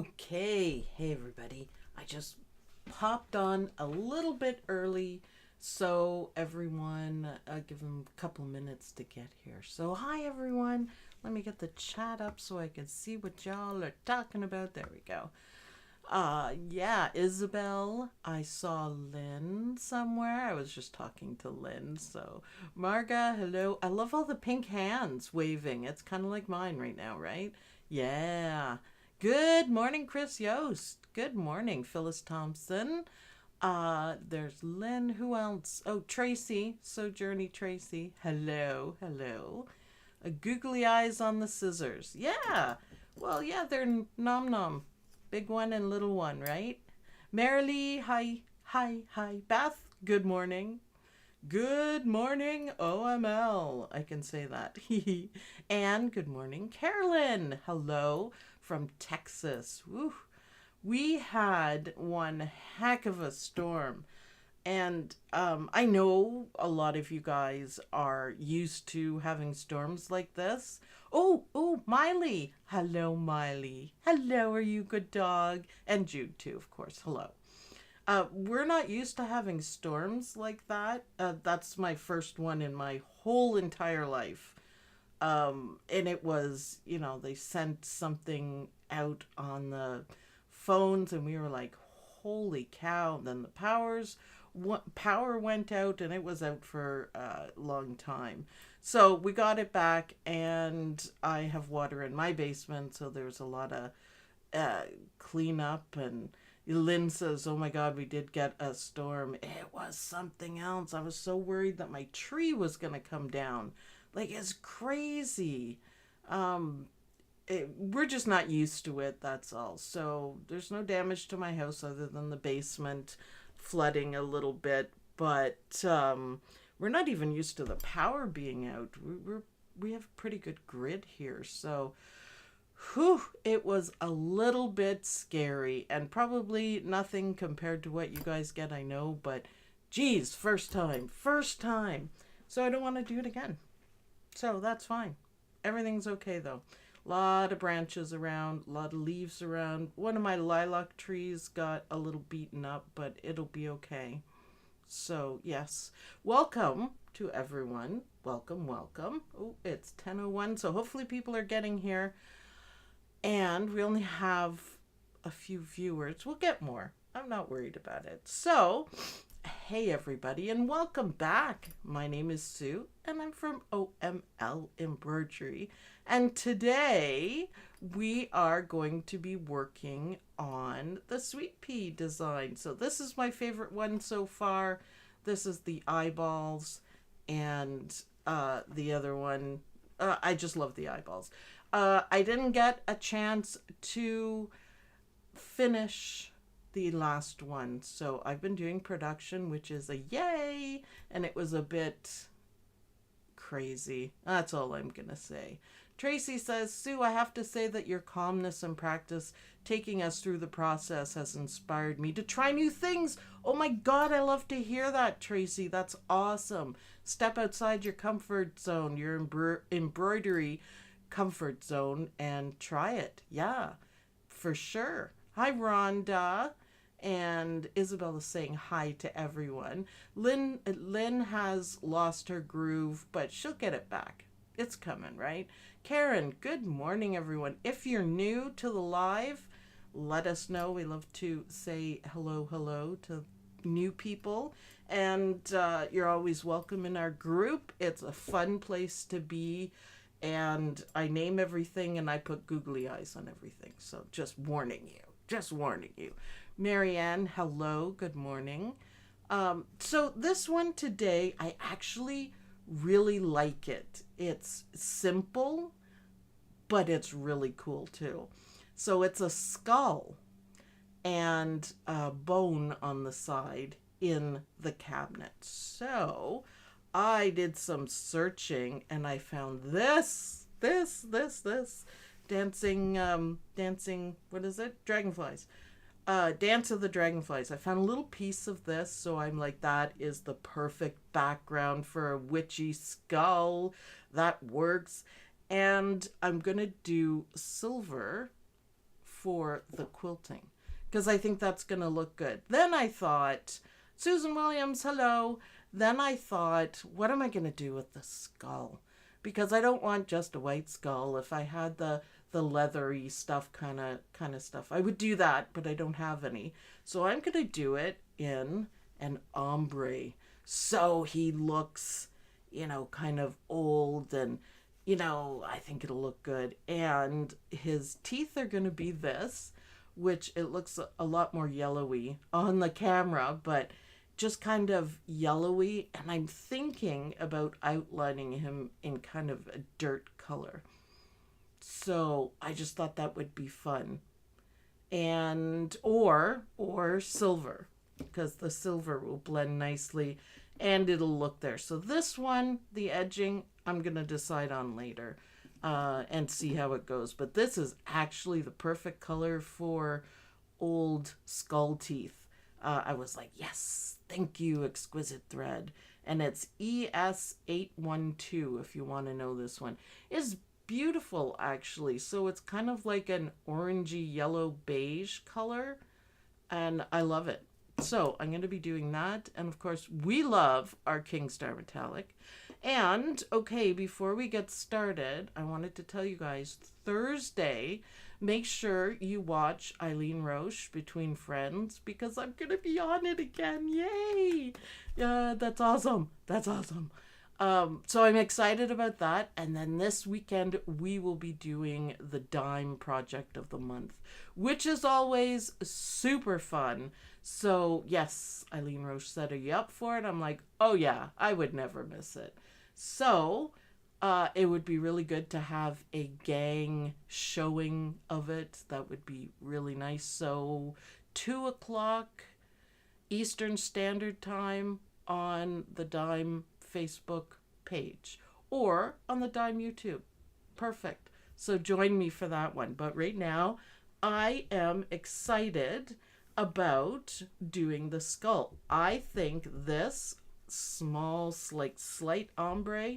Okay, hey everybody. I just popped on a little bit early, so everyone, give them a couple minutes to get here. So, hi everyone. Let me get the chat up so I can see what y'all are talking about. There we go. Yeah, Isabel. I saw Lynn somewhere. I was just talking to Lynn. So, Marga, hello. I love all the pink hands waving. It's kind of like mine right now, right? Yeah. Good morning, Chris Yost. Good morning, Phyllis Thompson. There's Lynn. Who else? Oh, Tracy. Sojourney Tracy. Hello, hello. Googly eyes on the scissors. Yeah. Well, yeah, they're nom nom. Big one and little one, right? Marilee, hi, hi, hi. Beth, good morning. Good morning, OML. I can say that. And good morning, Carolyn. Hello from Texas. Woo. We had one heck of a storm. And I know a lot of you guys are used to having storms like this. Oh, Miley. Hello, Miley. Hello, are you good dog? And Jude, too, of course. Hello. We're not used to having storms like that. That's my first one in my whole entire life. And it was, they sent something out on the phones, and we were like, holy cow. And then the power went out, and it was out for a long time. So we got it back, and I have water in my basement, so there's a lot of cleanup. And Lynn says, oh my God, we did get a storm. It was something else. I was so worried that my tree was going to come down. Like, it's crazy. We're just not used to it, that's all. So there's no damage to my house other than the basement flooding a little bit. But we're not even used to the power being out. We have a pretty good grid here. So whew, it was a little bit scary, and probably nothing compared to what you guys get, I know, but geez, first time. So I don't want to do it again. So that's fine. Everything's okay though. A lot of branches around, a lot of leaves around. One of my lilac trees got a little beaten up, but it'll be okay. So, yes. Welcome to everyone. Welcome. Oh, it's 10:01, so hopefully people are getting here. And we only have a few viewers. We'll get more. I'm not worried about it. So, hey everybody, and welcome back. My name is Sue, and I'm from OML Embroidery. And today we are going to be working on the Sweetpea design. So this is my favorite one so far. This is the eyeballs, and the other one, I just love the eyeballs. I didn't get a chance to finish the last one, so I've been doing production, which is a yay, and it was a bit crazy. That's all I'm gonna say. Tracy says, Sue, I have to say that your calmness and practice taking us through the process has inspired me to try new things. Oh my God, I love to hear that, Tracy. That's awesome. Step outside your comfort zone, your embroidery comfort zone, and try it. Yeah, for sure. Hi, Rhonda. And Isabel is saying hi to everyone. Lynn has lost her groove, but she'll get it back. It's coming, right? Karen, good morning, everyone. If you're new to the live, let us know. We love to say hello to new people. And you're always welcome in our group. It's a fun place to be. And I name everything, and I put googly eyes on everything. So just warning you. Marianne, hello, good morning. So this one today, I actually really like it. It's simple, but it's really cool too. So it's a skull and a bone on the side in the cabinet. So I did some searching, and I found this dancing, what is it? Dragonflies. Dance of the Dragonflies. I found a little piece of this, so I'm like, that is the perfect background for a witchy skull. That works. And I'm gonna do silver for the quilting because I think that's going to look good. Then I thought, Susan Williams, hello. Then I thought, what am I going to do with the skull? Because I don't want just a white skull. If I had the leathery stuff kind of stuff, I would do that, but I don't have any. So I'm going to do it in an ombre. So he looks, kind of old and, I think it'll look good. And his teeth are going to be this, which it looks a lot more yellowy on the camera, but just kind of yellowy. And I'm thinking about outlining him in kind of a dirt color. So I just thought that would be fun. And, or silver, because the silver will blend nicely and it'll look there. So this one, the edging, I'm going to decide on later and see how it goes. But this is actually the perfect color for old skull teeth. I was like, yes, thank you, Exquisite Thread. And it's ES812 if you want to know this one. It's beautiful, actually. So it's kind of like an orangey yellow beige color. And I love it. So I'm going to be doing that. And of course, we love our Kingstar Metallic. And okay, before we get started, I wanted to tell you guys, Thursday, make sure you watch Eileen Roche Between Friends because I'm going to be on it again. Yay! Yeah, that's awesome. That's awesome. So I'm excited about that. And then this weekend, we will be doing the Dime Project of the Month, which is always super fun. So yes, Eileen Roche said, are you up for it? I'm like, oh yeah, I would never miss it. So it would be really good to have a gang showing of it. That would be really nice. So 2:00 Eastern Standard Time on the Dime Facebook page or on the Dime YouTube. Perfect. So join me for that one. But right now, I am excited about doing the skull. I think this small, like slight ombre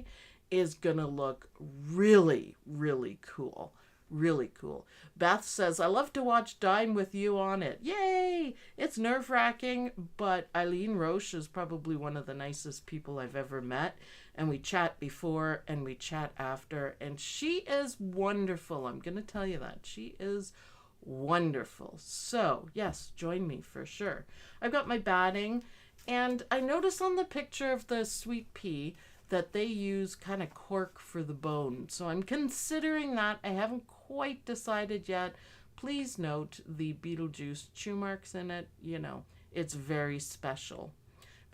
is gonna look really, really cool. Really cool. Beth says, I love to watch Dime with you on it. Yay! It's nerve-wracking, but Eileen Roche is probably one of the nicest people I've ever met. And we chat before and we chat after. And she is wonderful. I'm going to tell you that. She is wonderful. So, yes, join me for sure. I've got my batting. And I noticed on the picture of the Sweetpea that they use kind of cork for the bone. So I'm considering that. I haven't quite decided yet. Please note the Beetlejuice chew marks in it. It's very special.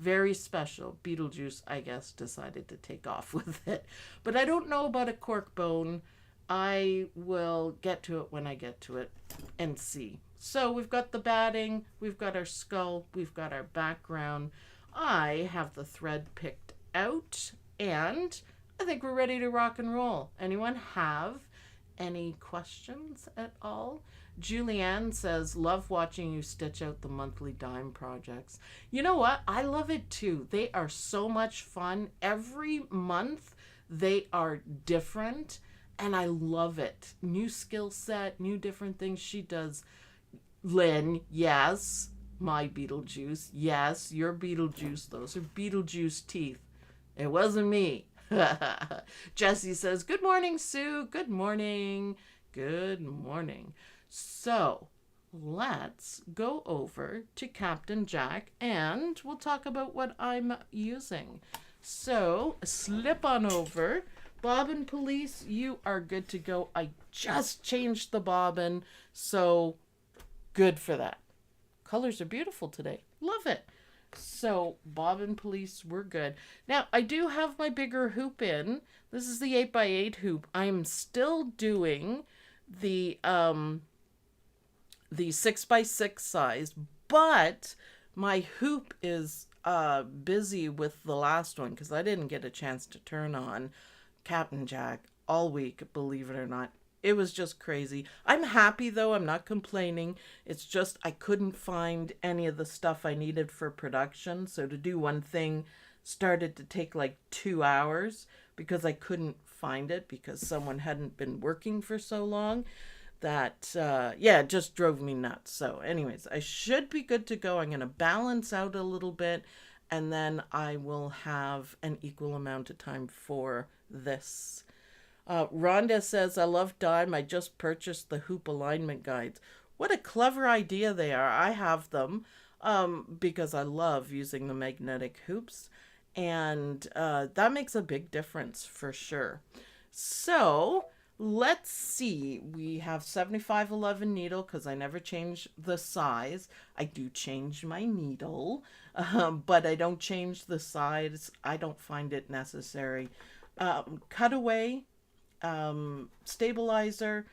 Very special. Beetlejuice, I guess, decided to take off with it. But I don't know about a cork bone. I will get to it when I get to it and see. So we've got the batting, we've got our skull, we've got our background. I have the thread picked out, and I think we're ready to rock and roll. Anyone have any questions at all? Julianne says, love watching you stitch out the monthly Dime projects. You know what? I love it too. They are so much fun. Every month they are different, and I love it. New skill set, new different things she does. Lynn, yes. My Beetlejuice. Yes, your Beetlejuice. Those are Beetlejuice teeth. It wasn't me. Jessie says, good morning, Sue. Good morning. Good morning. So let's go over to Captain Jack and we'll talk about what I'm using. So slip on over. Bobbin Police, you are good to go. I just changed the bobbin, so good for that. Colors are beautiful today. Love it. So Bobbin Police, we're good. Now, I do have my bigger hoop in. This is the 8x8 hoop. I'm still doing the 6x6 size, but my hoop is busy with the last one because I didn't get a chance to turn on Captain Jack all week, believe it or not. It was just crazy. I'm happy though. I'm not complaining. It's just I couldn't find any of the stuff I needed for production. So to do one thing started to take like 2 hours because I couldn't find it because someone hadn't been working for so long. that, yeah, it just drove me nuts. So anyways, I should be good to go. I'm going to balance out a little bit, and then I will have an equal amount of time for this. Rhonda says, I love Dime. I just purchased the hoop alignment guides. What a clever idea they are. I have them because I love using the magnetic hoops, and that makes a big difference for sure. So let's see. We have 7511 needle because I never change the size. I do change my needle, but I don't change the size. I don't find it necessary. Cutaway, stabilizer.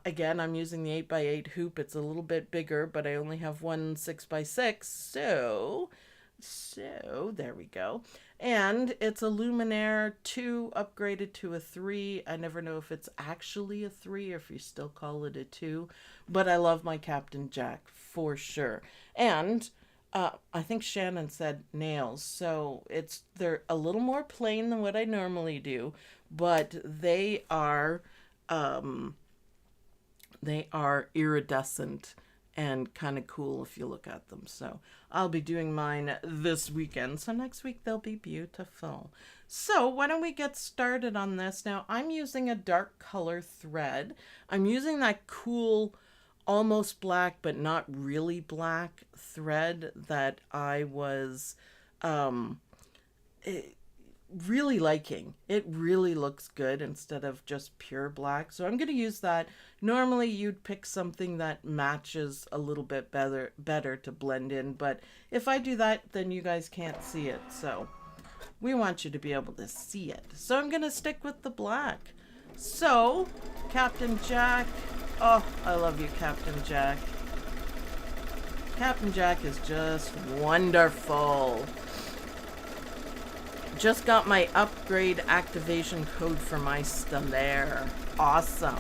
Again, I'm using the 8x8 hoop. It's a little bit bigger, but I only have one 6x6. So there we go. And it's a Luminaire 2 upgraded to a 3. I never know if it's actually a 3 or if you still call it a 2. But I love my Captain Jack for sure. And I think Shannon said nails. So they're a little more plain than what I normally do. But they are iridescent and kind of cool if you look at them. So I'll be doing mine this weekend. So next week they'll be beautiful. So why don't we get started on this? Now I'm using a dark color thread. I'm using that cool, almost black, but not really black thread that I was really liking. It really looks good instead of just pure black. So I'm going to use that. Normally you'd pick something that matches a little bit better to blend in, but if I do that, then you guys can't see it. So we want you to be able to see it. So I'm going to stick with the black. So Captain Jack, oh, I love you, Captain Jack. Captain Jack is just wonderful. Just got my upgrade activation code for my Stellaire. Awesome.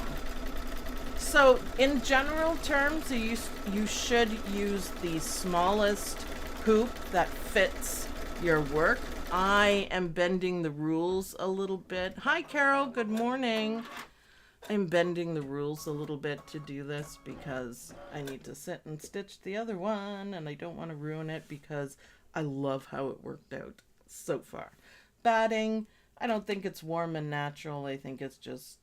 So in general terms, you should use the smallest hoop that fits your work. I am bending the rules a little bit. Hi, Carol. Good morning. I'm bending the rules a little bit to do this because I need to sit and stitch the other one, and I don't want to ruin it because I love how it worked out so far. Batting, I don't think it's warm and natural. I think it's just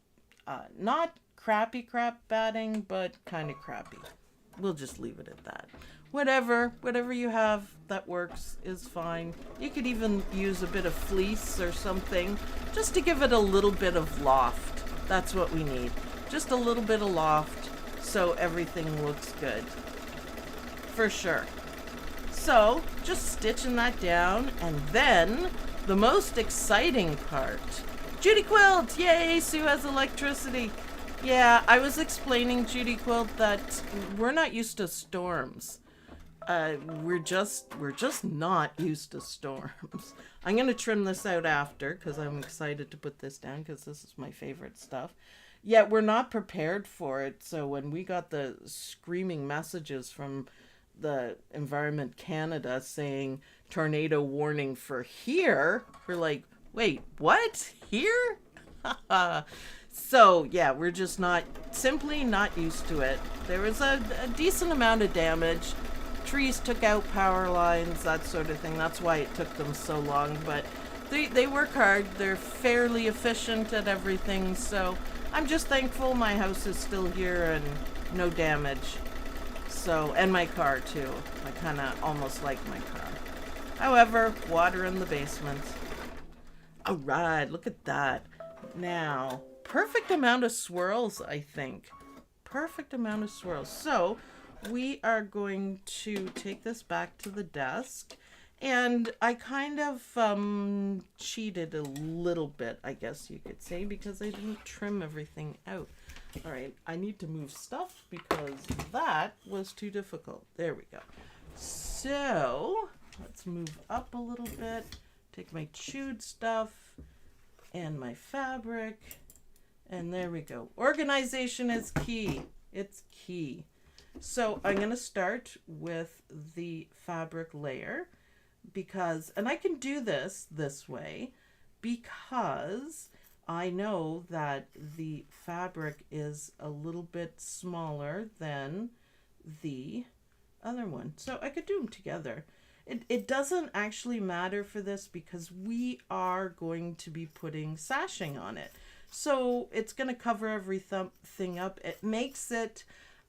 not crappy crap batting, but kind of crappy. We'll just leave it at that. Whatever you have that works is fine. You could even use a bit of fleece or something just to give it a little bit of loft. That's what we need. Just a little bit of loft so everything looks good. For sure. So just stitching that down, and then the most exciting part. Judy Quilt! Yay, Sue has electricity. Yeah, I was explaining, Judy Quilt, that we're not used to storms. We're just not used to storms. I'm going to trim this out after because I'm excited to put this down because this is my favorite stuff. Yet we're not prepared for it. So when we got the screaming messages from the Environment Canada saying tornado warning for here, we're like, wait, what? Here? So yeah, we're just simply not used to it. There was a decent amount of damage. Trees took out power lines, that sort of thing. That's why it took them so long, but they work hard. They're fairly efficient at everything, so I'm just thankful my house is still here and no damage. So, and my car too. I kind of almost like my car. However, water in the basement. All right, look at that. Now, perfect amount of swirls, I think. Perfect amount of swirls. So, we are going to take this back to the desk. And I kind of cheated a little bit, I guess you could say, because I didn't trim everything out. All right, I need to move stuff because that was too difficult. There we go. So let's move up a little bit. Take my chewed stuff and my fabric. And there we go. Organization is key. It's key. So I'm going to start with the fabric layer because, and I can do this way because I know that the fabric is a little bit smaller than the other one. So I could do them together. It doesn't actually matter for this because we are going to be putting sashing on it. So it's going to cover everything up. It makes it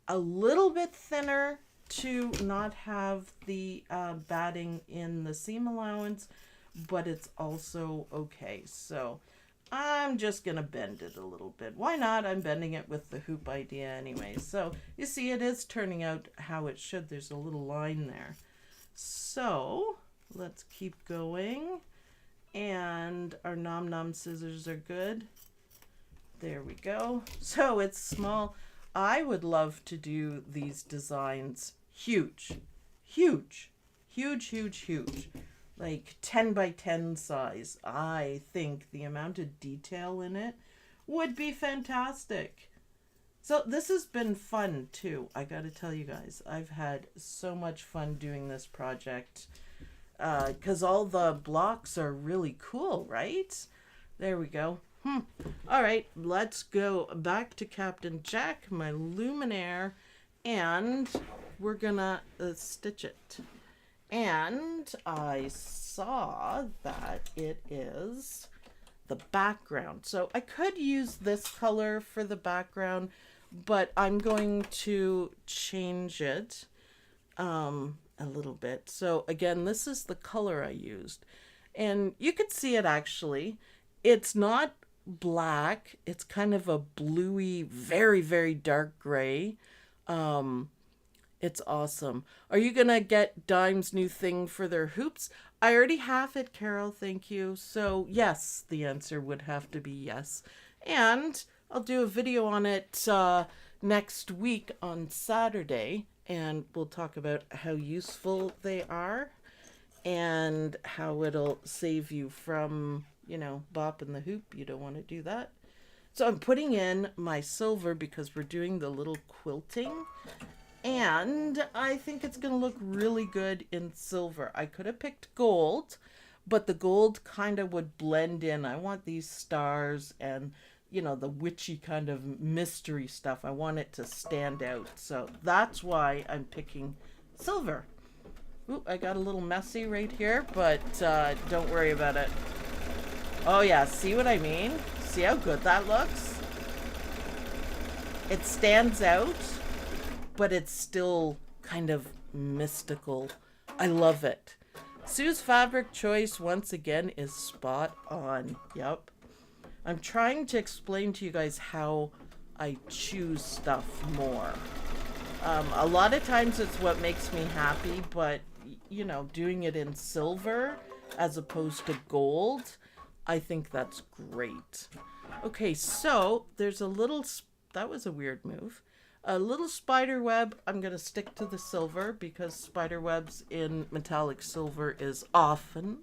a little bit thinner to not have the batting in the seam allowance, but it's also okay. So I'm just going to bend it a little bit. Why not? I'm bending it with the hoop idea anyway. So you see it is turning out how it should. There's a little line there. So let's keep going. And our nom nom scissors are good. There we go. So it's small. I would love to do these designs huge, huge, huge, huge, huge. Like 10 by 10 size. I think the amount of detail in it would be fantastic. So this has been fun too. I got to tell you guys, I've had so much fun doing this project because all the blocks are really cool, right? There we go. All right, let's go back to Captain Jack, my luminaire, and we're gonna stitch it. And I saw that it is the background. So I could use this color for the background, but I'm going to change it a little bit. So again, this is the color I used. And you could see it actually. It's not black. It's kind of a bluey, very, very dark gray. It's awesome. Are you going to get Dime's new thing for their hoops? I already have it, Carol. Thank you. So yes, the answer would have to be yes. And I'll do a video on it next week on Saturday. And we'll talk about how useful they are and how it'll save you from, you know, bopping the hoop. You don't want to do that. So I'm putting in my silver because we're doing the little quilting. And I think it's going to look really good in silver. I could have picked gold, but the gold kind of would blend in. I want these stars and, you know, the witchy kind of mystery stuff. I want it to stand out. So that's why I'm picking silver. Ooh, I got a little messy right here, but don't worry about it. Oh yeah, see what I mean? See how good that looks? It stands out, but it's still kind of mystical. I love it. Sue's fabric choice, once again, is spot on. Yep. I'm trying to explain to you guys how I choose stuff more. A lot of times it's what makes me happy, but, you know, doing it in silver as opposed to gold, I think that's great. Okay, so there's a little... That was a weird move. A little spider web. I'm going to stick to the silver because spider webs in metallic silver is awesome.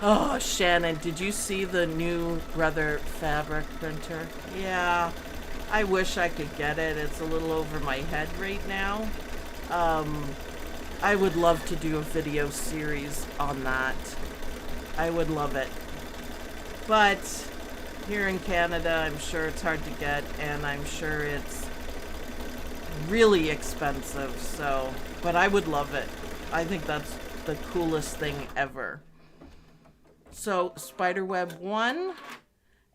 Oh, Shannon, did you see the new Brother fabric printer? Yeah, I wish I could get it. It's a little over my head right now. I would love to do a video series on that. I would love it. But here in Canada, I'm sure it's hard to get, and I'm sure it's really expensive, so, but I would love it. I think that's the coolest thing ever. So, Spiderweb 1,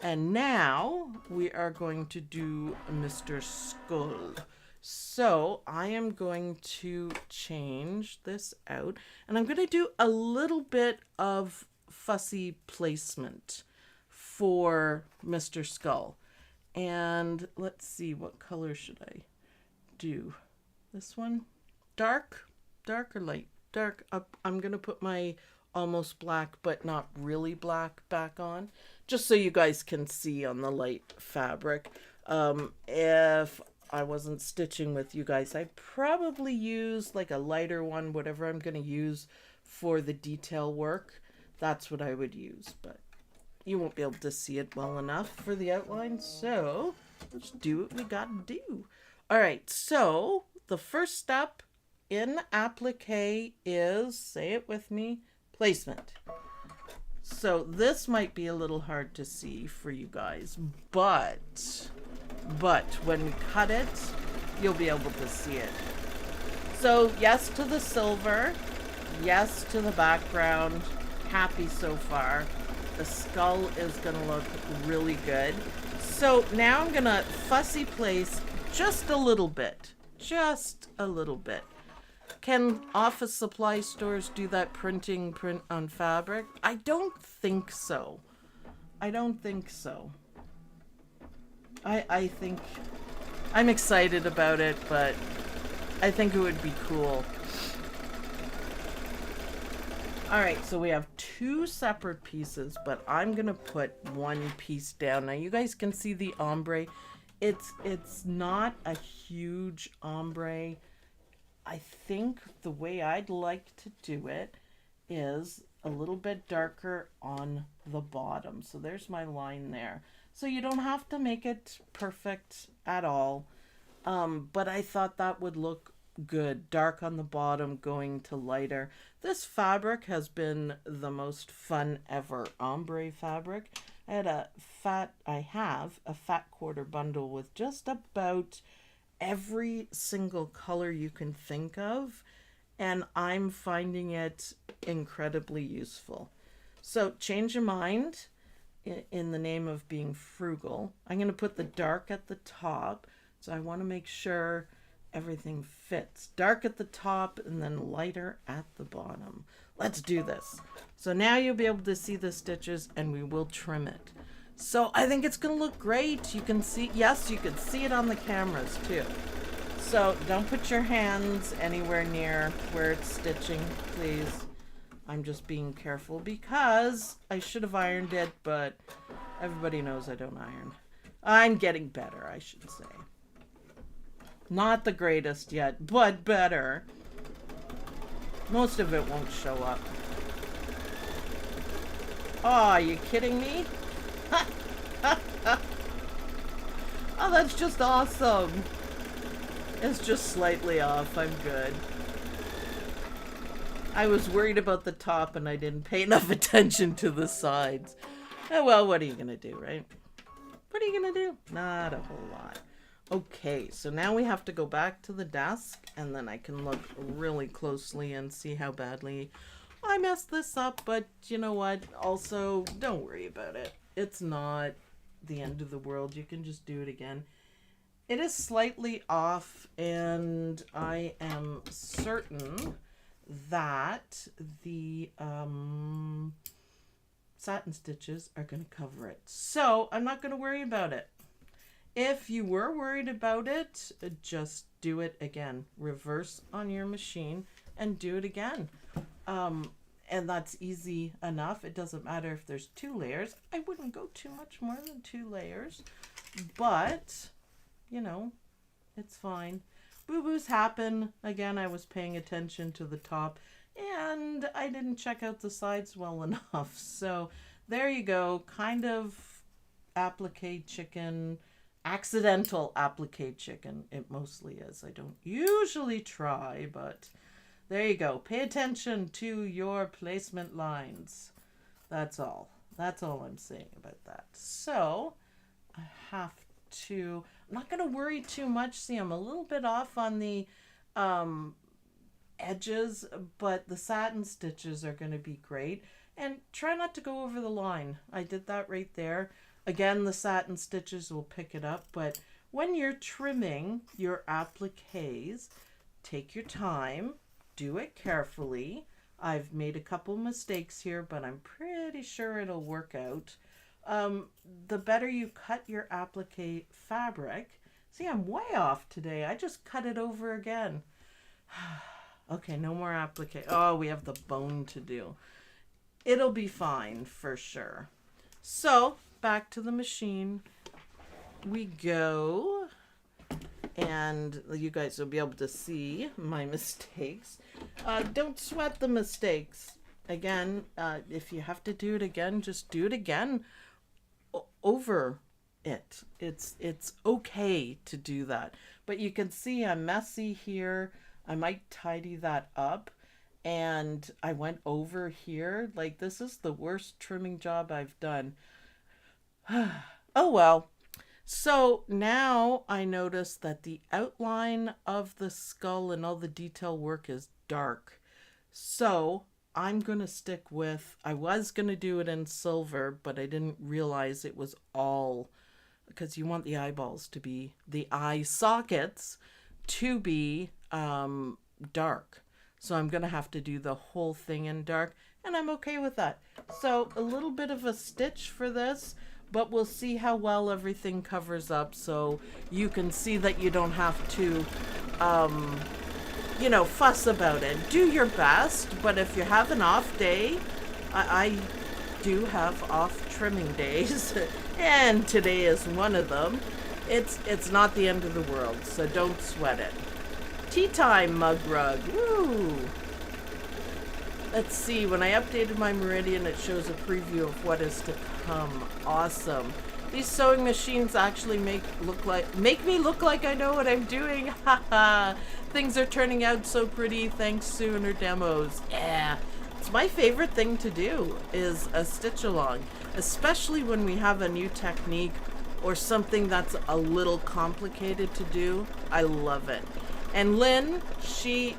and now we are going to do Mr. Skull. So, I am going to change this out, and I'm going to do a little bit of fussy placement for Mr. Skull. And let's see, what color should I do? This one? Dark or light? Dark. I'm going to put my almost black but not really black back on, just so you guys can see on the light fabric. If I wasn't stitching with you guys, I'd probably use like a lighter one, whatever I'm going to use for the detail work. That's what I would use, but you won't be able to see it well enough for the outline, so let's do what we gotta do. All right, so the first step in applique is, say it with me, placement. So this might be a little hard to see for you guys, but when we cut it, you'll be able to see it. So yes to the silver, yes to the background, happy so far. The skull is gonna look really good. So now I'm gonna fussy place just a little bit, just a little bit. Can office supply stores do that print on fabric? I don't think so. I don't think so. I think I'm excited about it, but I think it would be cool. All right, so we have two separate pieces, but I'm gonna put one piece down. Now you guys can see the ombre. It's not a huge ombre. I think the way I'd like to do it is a little bit darker on the bottom. So there's my line there. So you don't have to make it perfect at all. But I thought that would look good. Dark on the bottom going to lighter. This fabric has been the most fun ever. Ombre fabric. I have a fat quarter bundle with just about every single color you can think of, and I'm finding it incredibly useful. So change your mind in the name of being frugal. I'm going to put the dark at the top, so I want to make sure everything fits. Dark at the top and then lighter at the bottom. Let's do this. So now you'll be able to see the stitches and we will trim it. So I think it's going to look great. You can see, yes, you can see it on the cameras too. So don't put your hands anywhere near where it's stitching, please. I'm just being careful because I should have ironed it, but everybody knows I don't iron. I'm getting better, I should say. Not the greatest yet, but better. Most of it won't show up. Oh, are you kidding me? Oh, that's just awesome. It's just slightly off. I'm good. I was worried about the top and I didn't pay enough attention to the sides. Oh, well, what are you going to do, right? What are you going to do? Not a whole lot. Okay, so now we have to go back to the desk and then I can look really closely and see how badly I messed this up. But you know what? Also, don't worry about it. It's not the end of the world. You can just do it again. It is slightly off, and I am certain that the satin stitches are going to cover it. So I'm not going to worry about it. If you were worried about it, just do it again. Reverse on your machine and do it again. And that's easy enough. It doesn't matter if there's 2 layers. I wouldn't go too much more than 2 layers. But, you know, it's fine. Boo-boos happen. Again, I was paying attention to the top. And I didn't check out the sides well enough. So, there you go. Kind of applique chicken. Accidental applique chicken. It mostly is. I don't usually try, but there you go. Pay attention to your placement lines. That's all. That's all I'm saying about that. So I have to, I'm not going to worry too much. See, I'm a little bit off on the edges, but the satin stitches are going to be great. And try not to go over the line. I did that right there. Again, the satin stitches will pick it up, but when you're trimming your appliques, take your time, do it carefully. I've made a couple mistakes here, but I'm pretty sure it'll work out. The better you cut your applique fabric. See, I'm way off today. I just cut it over again. Okay, no more applique. Oh, we have the bone to do. It'll be fine for sure. So, back to the machine we go, and you guys will be able to see my mistakes. Don't sweat the mistakes. Again, if you have to do it again, just do it again over it. It's okay to do that. But you can see I'm messy here. I might tidy that up. and I went over here. Like, this is the worst trimming job I've done. Oh well. So now I notice that the outline of the skull and all the detail work is dark. So I'm going to stick with, I was going to do it in silver, but I didn't realize it was all, because you want the eyeballs to be, the eye sockets to be dark. So I'm going to have to do the whole thing in dark, and I'm okay with that. So a little bit of a stitch for this, but we'll see how well everything covers up, so you can see that you don't have to, you know, fuss about it. Do your best, but if you have an off day, I do have off trimming days, and today is one of them. It's not the end of the world, so don't sweat it. Tea time mug rug. Woo! Let's see, when I updated my Meridian, it shows a preview of what is to come. Awesome. These sewing machines actually make me look like I know what I'm doing. Haha. Things are turning out so pretty. Thanks, Sue, and her demos. Yeah. It's my favorite thing to do is a stitch along, especially when we have a new technique or something that's a little complicated to do. I love it. And Lynn, she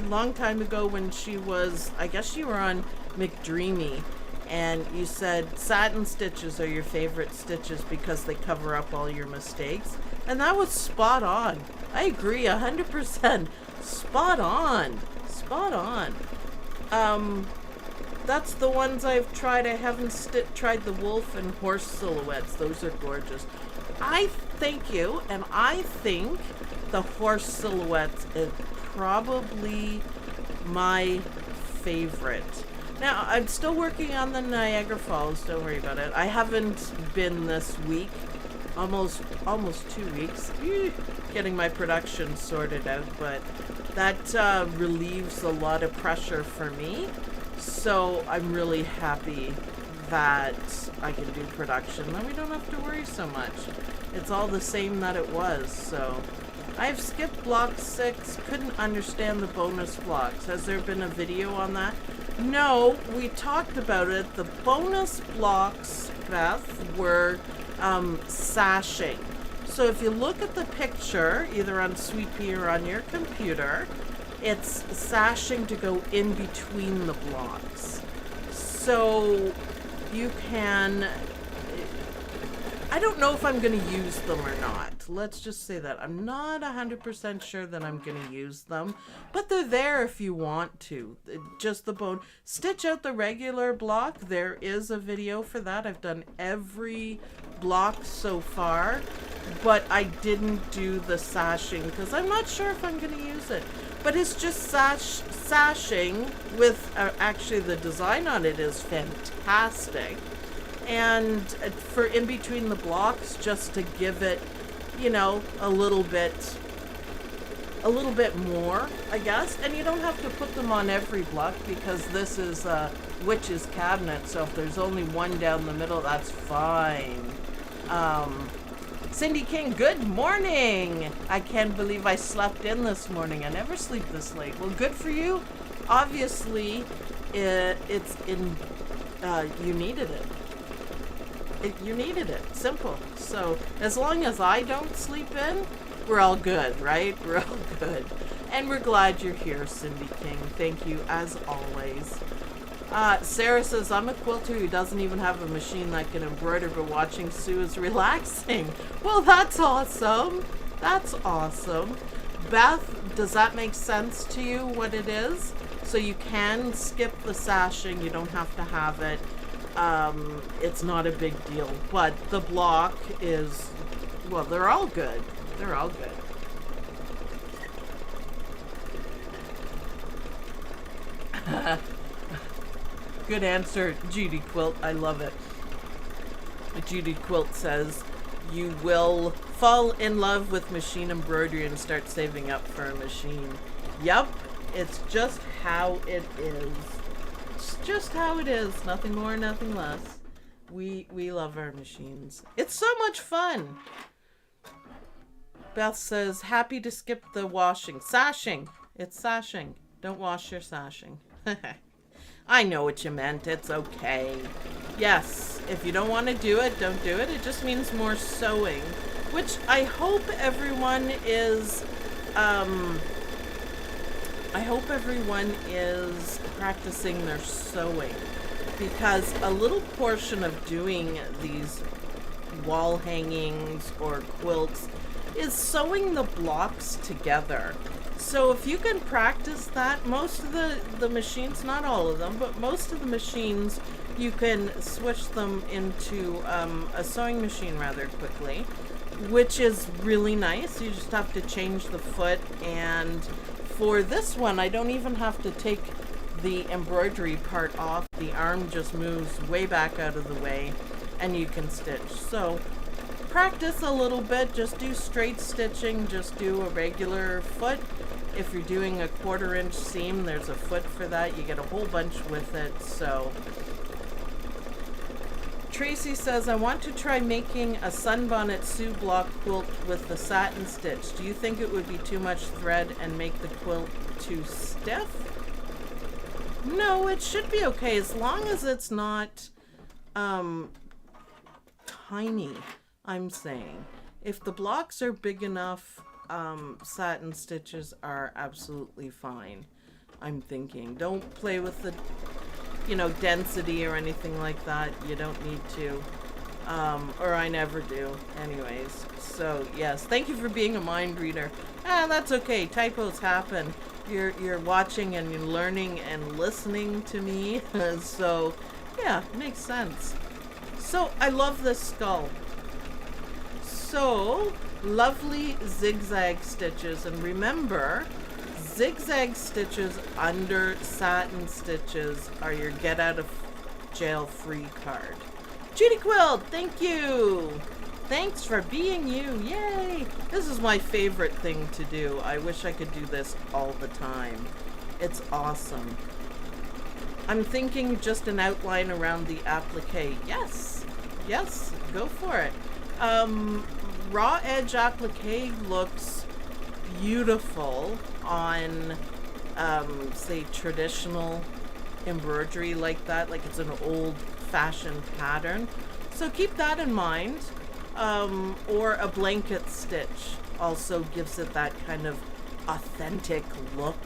long time ago when she was, I guess you were on McDreamy, and you said satin stitches are your favorite stitches because they cover up all your mistakes. And that was spot on. I agree 100%. Spot on. Spot on. That's the ones I've tried. I haven't tried the wolf and horse silhouettes. Those are gorgeous. I thank you, and I think the horse silhouettes is probably my favorite. Now, I'm still working on the Niagara Falls. Don't worry about it. I haven't been this week. Almost 2 weeks. Getting my production sorted out, but that relieves a lot of pressure for me. So I'm really happy that I can do production. Then we don't have to worry so much. It's all the same that it was, so. I've skipped block 6, couldn't understand the bonus blocks. Has there been a video on that? No, we talked about it. The bonus blocks, Beth, were sashing. So if you look at the picture, either on Sweetpea or on your computer, it's sashing to go in between the blocks. So you can, I don't know if I'm going to use them or not. Let's just say that. I'm not 100% sure that I'm going to use them, but they're there if you want to. Just the bone. Stitch out the regular block. There is a video for that. I've done every block so far, but I didn't do the sashing because I'm not sure if I'm going to use it. But it's just sashing with, actually the design on it is fantastic. And for in between the blocks, just to give it, you know, a little bit more, I guess. And you don't have to put them on every block because this is a witch's cabinet. So if there's only one down the middle, that's fine. Cindy King, good morning. I can't believe I slept in this morning. I never sleep this late. Well, good for you. Obviously, it's in, you needed it. You needed it. Simple. So as long as I don't sleep in, we're all good, right? We're all good. And we're glad you're here, Cindy King. Thank you as always. Sarah says, I'm a quilter who doesn't even have a machine that can embroider, but watching Sue is relaxing. Well, that's awesome. That's awesome. Beth, does that make sense to you what it is? So you can skip the sashing. You don't have to have it. It's not a big deal, but the block is, well, they're all good. They're all good. Good answer, Judy Quilt. I love it. Judy Quilt says, you will fall in love with machine embroidery and start saving up for a machine. Yep, it's just how it is. It's just how it is. Nothing more, nothing less. We love our machines. It's so much fun. Beth says, happy to skip the washing. Sashing. It's sashing. Don't wash your sashing. I know what you meant. It's okay. Yes, if you don't want to do it, don't do it. It just means more sewing, which I hope everyone is, practicing their sewing, because a little portion of doing these wall hangings or quilts is sewing the blocks together. So if you can practice that, most of the machines, not all of them, but most of the machines, you can switch them into a sewing machine rather quickly, which is really nice. You just have to change the foot, and for this one, I don't even have to take the embroidery part off. The arm just moves way back out of the way, and you can stitch. So practice a little bit. Just do straight stitching. Just do a regular foot. If you're doing a 1/4 inch seam, there's a foot for that. You get a whole bunch with it. So Tracy says, I want to try making a sunbonnet Sue block quilt with the satin stitch. Do you think it would be too much thread and make the quilt too stiff? No, it should be okay as long as it's not tiny, I'm saying. If the blocks are big enough, satin stitches are absolutely fine, I'm thinking. Don't play with the, density or anything like that. You don't need to. Or I never do anyways. So yes, thank you for being a mind reader. That's okay. Typos happen. You're watching and you're learning and listening to me. So yeah, makes sense. So I love this skull. So lovely zigzag stitches, and remember, zigzag stitches under satin stitches are your get out of jail free card. Judy Quilt, thank you. Thanks for being you. Yay. This is my favorite thing to do. I wish I could do this all the time. It's awesome. I'm thinking just an outline around the applique. Yes, go for it. Raw edge applique looks beautiful on, say, traditional embroidery like that, like it's an old-fashioned pattern. So keep that in mind. Or a blanket stitch also gives it that kind of authentic look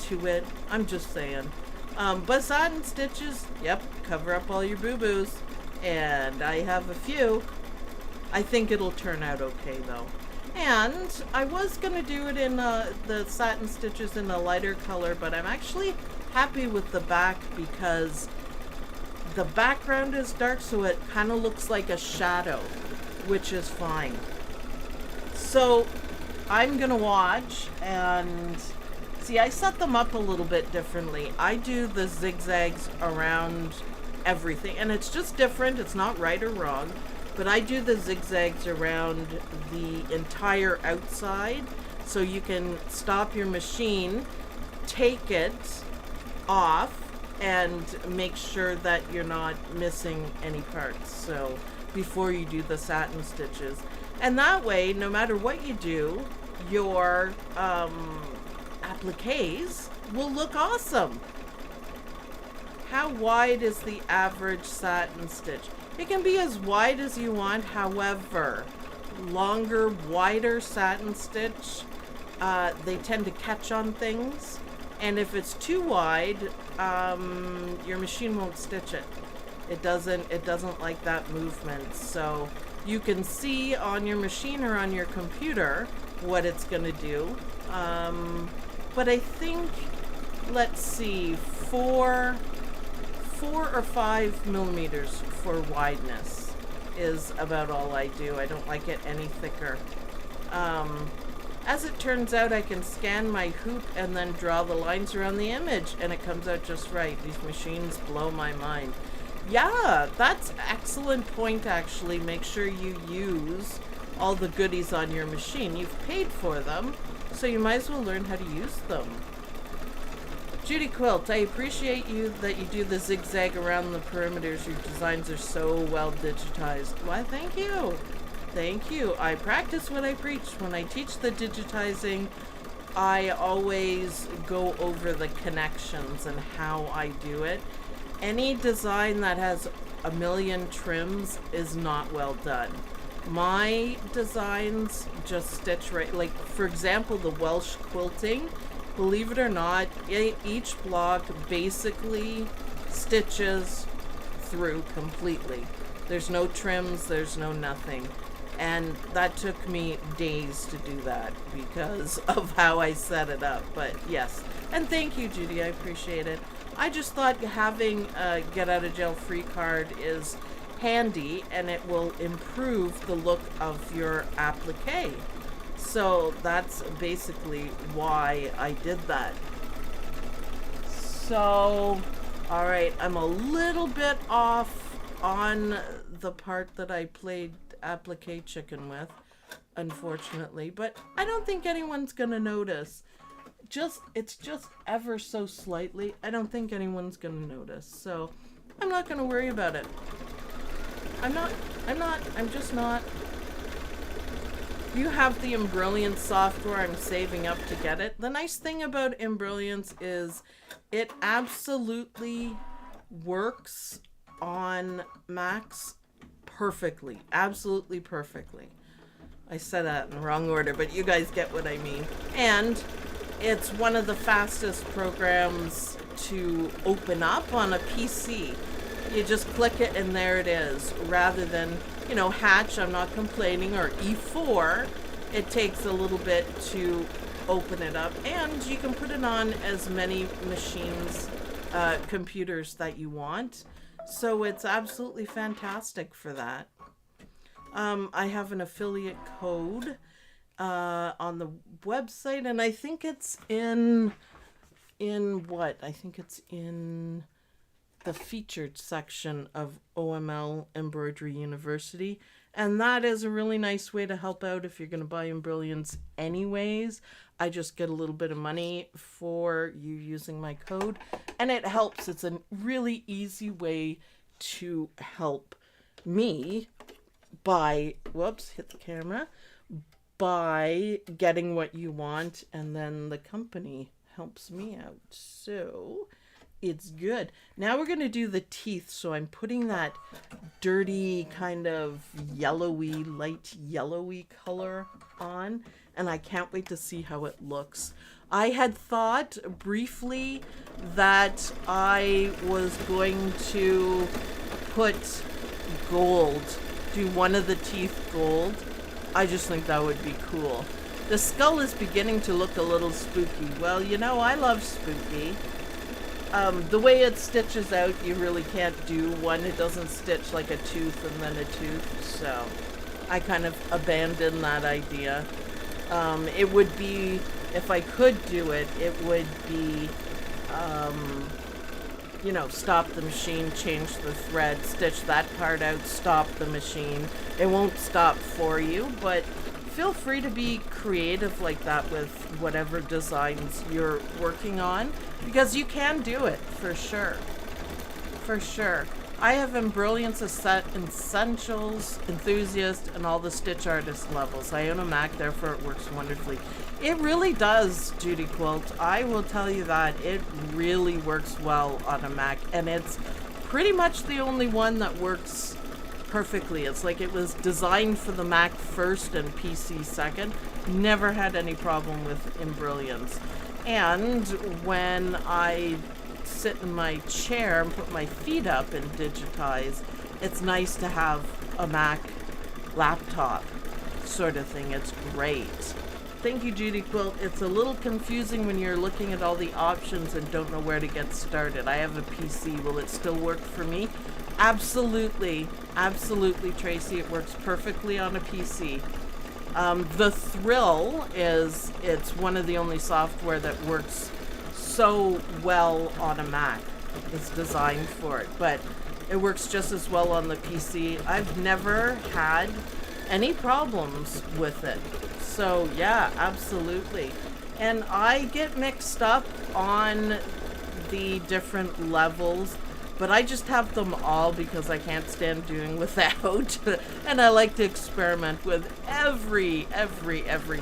to it. I'm just saying. But satin stitches, yep, cover up all your boo-boos. And I have a few. I think it'll turn out okay though. And I was gonna do it in the satin stitches in a lighter color, but I'm actually happy with the back because the background is dark, so it kind of looks like a shadow, which is fine. So I'm gonna watch and see. I set them up a little bit differently. I do the zigzags around everything, and it's just different. It's not right or wrong. But I do the zigzags around the entire outside, so you can stop your machine, take it off, and make sure that you're not missing any parts. So before you do the satin stitches. And that way, no matter what you do, your appliques will look awesome. How wide is the average satin stitch? It can be as wide as you want. However, longer, wider satin stitch, they tend to catch on things. And if it's too wide, your machine won't stitch it. It doesn't like that movement. So you can see on your machine or on your computer what it's gonna do. But I think, let's see, 4 or 5 millimeters for wideness is about all I do. I don't like it any thicker. As it turns out, I can scan my hoop and then draw the lines around the image, and it comes out just right. These machines blow my mind. Yeah, that's excellent point, actually. Make sure you use all the goodies on your machine. You've paid for them, so you might as well learn how to use them. Judy Quilt, I appreciate that you do the zigzag around the perimeters. Your designs are so well digitized. Why, thank you. Thank you. I practice what I preach. When I teach the digitizing, I always go over the connections and how I do it. Any design that has a million trims is not well done. My designs just stitch right, like for example, the Welsh quilting, believe it or not, each block basically stitches through completely. There's no trims, there's no nothing. And that took me days to do that because of how I set it up. But yes, and thank you, Judy, I appreciate it. I just thought having a get out of jail free card is handy, and it will improve the look of your applique. So that's basically why I did that. So, all right, I'm a little bit off on the part that I played applique chicken with, unfortunately, but I don't think anyone's gonna notice. It's just ever so slightly. I don't think anyone's gonna notice, so I'm not gonna worry about it. I'm just not. You have the Embrilliance software. I'm saving up to get it. The nice thing about Embrilliance is it absolutely works on Macs perfectly. Absolutely perfectly. I said that in the wrong order, but you guys get what I mean. And it's one of the fastest programs to open up on a PC. You just click it and there it is, rather than, Hatch, I'm not complaining, or E4, it takes a little bit to open it up, and you can put it on as many machines, computers that you want, so it's absolutely fantastic for that. I have an affiliate code on the website, and I think it's in what? I think it's in the featured section of OML Embroidery University, and that is a really nice way to help out if you're going to buy Embrilliance anyways. I just get a little bit of money for you using my code, and it helps. It's a really easy way to help me by, hit the camera, by getting what you want, and then the company helps me out. So it's good. Now we're going to do the teeth. So I'm putting that dirty kind of yellowy, light yellowy color on, and I can't wait to see how it looks. I had thought briefly that I was going to put gold, do one of the teeth gold. I just think that would be cool. The skull is beginning to look a little spooky. Well, I love spooky. The way it stitches out, you really can't do one. It doesn't stitch like a tooth and then a tooth, so I kind of abandoned that idea. It would be, if I could do it, it would be, stop the machine, change the thread, stitch that part out, stop the machine. It won't stop for you, but feel free to be creative like that with whatever designs you're working on, because you can do it for sure. For sure. I have Embrilliance Essentials, Enthusiast, and all the Stitch Artist levels. I own a Mac, therefore it works wonderfully. It really does, Judy Quilt. I will tell you that. It really works well on a Mac, and it's pretty much the only one that works perfectly. It's like it was designed for the Mac first and PC second. Never had any problem with Embrilliance. And when I sit in my chair and put my feet up and digitize, it's nice to have a Mac laptop sort of thing. It's great. Thank you, Judy Quilt. It's a little confusing when you're looking at all the options and don't know where to get started. I have a PC. Will it still work for me? Absolutely. Absolutely, Tracy. It works perfectly on a PC. The thrill is it's one of the only software that works so well on a Mac. It's designed for it, but it works just as well on the PC. I've never had any problems with it. So yeah, absolutely. And I get mixed up on the different levels, but I just have them all because I can't stand doing without. And I like to experiment with every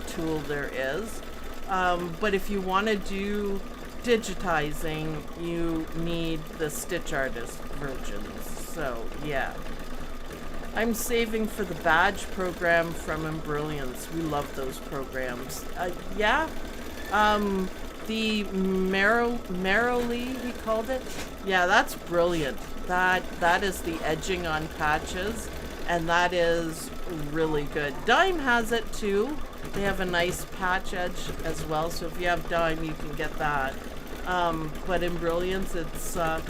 tool there is. But if you want to do digitizing, you need the Stitch Artist versions. So yeah, I'm saving for the badge program from Embrilliance. We love those programs. Yeah, the Merrily, he called it. Yeah, that's brilliant. That is the edging on patches, and that is really good. Dime has it too. They have a nice patch edge as well, so if you have Dime, you can get that. But in Embrilliance, it's I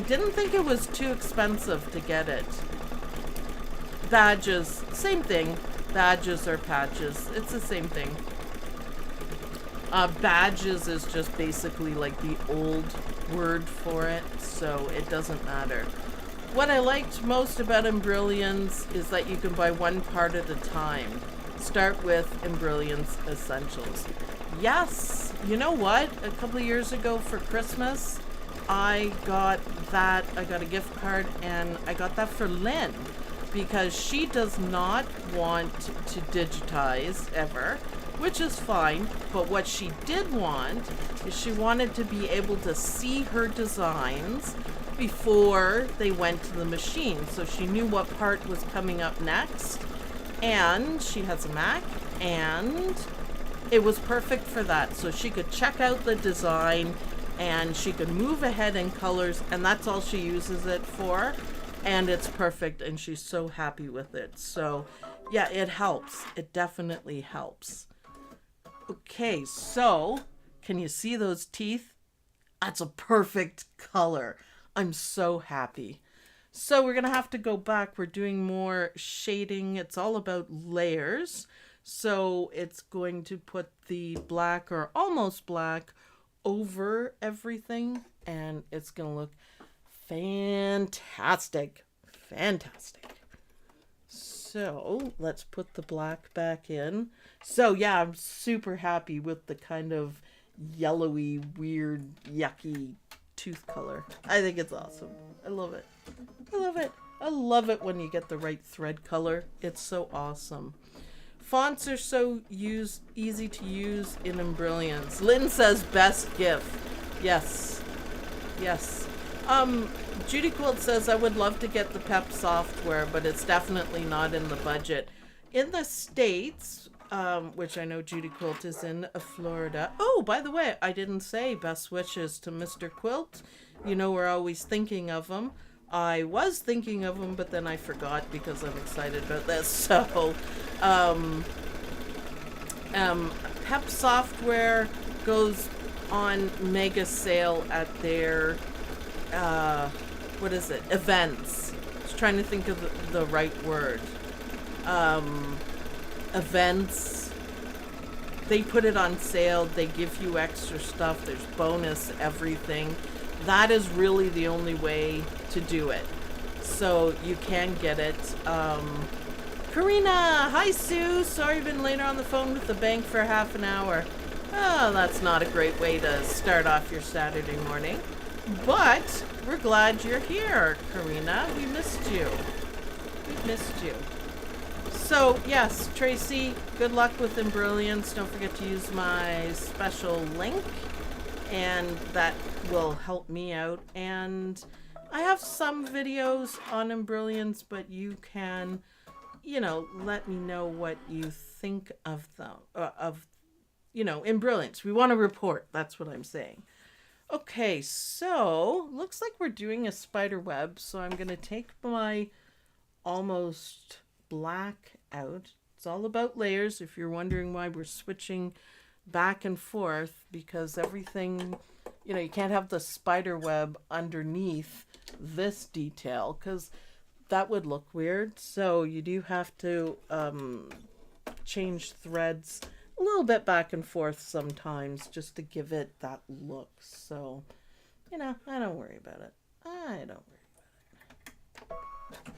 didn't think it was too expensive to get it. Badges, same thing. Badges or patches, it's the same thing. Badges is just basically like the old word for it, so it doesn't matter. What I liked most about Embrilliance is that you can buy one part at a time. Start with Embrilliance Essentials. Yes, you know what? A couple of years ago for Christmas, I got that. I got a gift card, and I got that for Lynn because she does not want to digitize ever, which is fine. But what she did want is she wanted to be able to see her designs before they went to the machine, so she knew what part was coming up next. And she has a Mac, and it was perfect for that. So she could check out the design, and she could move ahead in colors, and that's all she uses it for. And it's perfect, and she's so happy with it. So yeah, it helps. It definitely helps. Okay, so can you see those teeth? That's a perfect color. I'm so happy. So we're going to have to go back. We're doing more shading. It's all about layers. So it's going to put the black or almost black over everything. And it's going to look fantastic. Fantastic. So let's put the black back in. So yeah, I'm super happy with the kind of yellowy, weird, yucky tooth color. I think it's awesome. I love it. I love it. I love it when you get the right thread color. It's so awesome. Fonts are so easy to use in Embrilliance. Lynn says best gift. Yes. Yes. Judy Quilt says I would love to get the PEP software, but it's definitely not in the budget. In the States, which I know Judy Quilt is in Florida. Oh, by the way, I didn't say best wishes to Mr. Quilt. You know, we're always thinking of him. I was thinking of him, but then I forgot because I'm excited about this. So, PEP software goes on mega sale at their, what is it? Events. I was trying to think of the right word. Events. They put it on sale. They give you extra stuff. There's bonus everything. That is really the only way to do it. So you can get it. Karina, hi Sue. Sorry I've been later on the phone with the bank for half an hour. Oh, that's not a great way to start off your Saturday morning. But we're glad you're here, Karina. We missed you. We missed you. So, yes, Tracy, good luck with Embrilliance. Don't forget to use my special link, and that will help me out. And I have some videos on Embrilliance, but you can, you know, let me know what you think of them, Embrilliance. We want to report. That's what I'm saying. Okay, so looks like we're doing a spider web. So I'm going to take my almost black out. It's all about layers. If you're wondering why we're switching back and forth, because everything, you can't have the spider web underneath this detail because that would look weird. So you do have to change threads a little bit back and forth sometimes just to give it that look. So, I don't worry about it. I don't worry about it.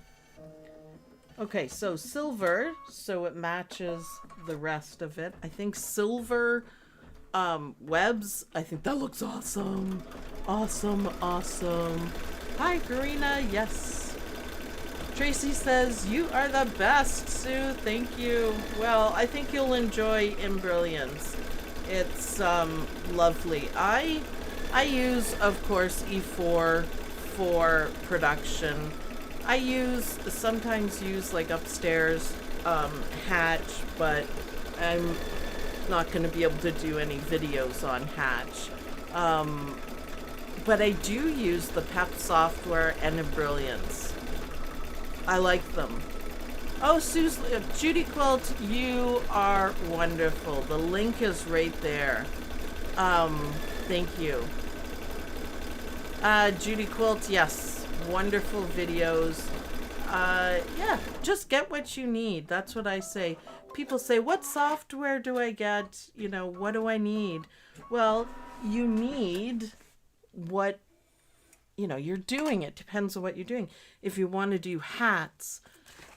Okay, so silver, so it matches the rest of it. I think silver webs, I think that looks awesome. Awesome, awesome. Hi, Karina. Yes. Tracy says, you are the best, Sue. Thank you. Well, I think you'll enjoy Embrilliance. It's lovely. I use, of course, E4 for production. I sometimes use like upstairs Hatch, but I'm not going to be able to do any videos on Hatch. But I do use the PEP software and Embrilliance. I like them. Oh, Judy Quilt, you are wonderful. The link is right there. Thank you. Judy Quilt, yes. Wonderful videos. Yeah, just get what you need. That's what I say. People say, what software do I get? You know, what do I need? Well, you need what, you know, you're doing. It depends on what you're doing. If you want to do hats,